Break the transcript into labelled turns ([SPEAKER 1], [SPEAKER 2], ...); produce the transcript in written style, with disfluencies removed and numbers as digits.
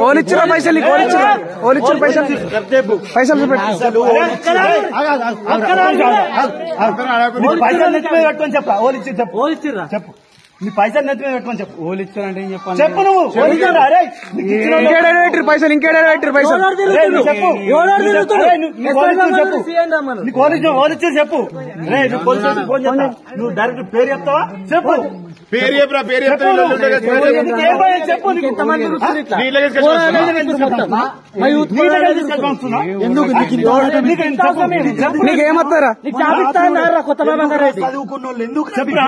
[SPEAKER 1] ఓలిచ్చిన పైసలు ఓలిచ్చిన పైసలు పైసలు
[SPEAKER 2] పైసలు నెత్తి మీద పెట్టుకొని చెప్పా ఓలిచ్చి చెప్పు చెప్పు నీ పైసలు నెత్తి మీద పెట్టుకొని చెప్పు
[SPEAKER 3] ఓలిచ్చారంటే ఏం చెప్పాలి
[SPEAKER 2] చెప్పు నువ్వు
[SPEAKER 1] ఇంకేడారు పైసలు పైసలు
[SPEAKER 2] చెప్పు నీకు ఓలిచ్చి చెప్పు రే నువ్వు పోలీసు ఫోన్ చెప్తా నువ్వు డైరెక్ట్ పేరు చెప్తావా చెప్పు
[SPEAKER 4] పేరు చెప్పరా పేరు
[SPEAKER 2] చెప్పు
[SPEAKER 1] నీకేమత్తారా
[SPEAKER 2] చదువుకున్న వాళ్ళు ఎందుకు చెప్పరా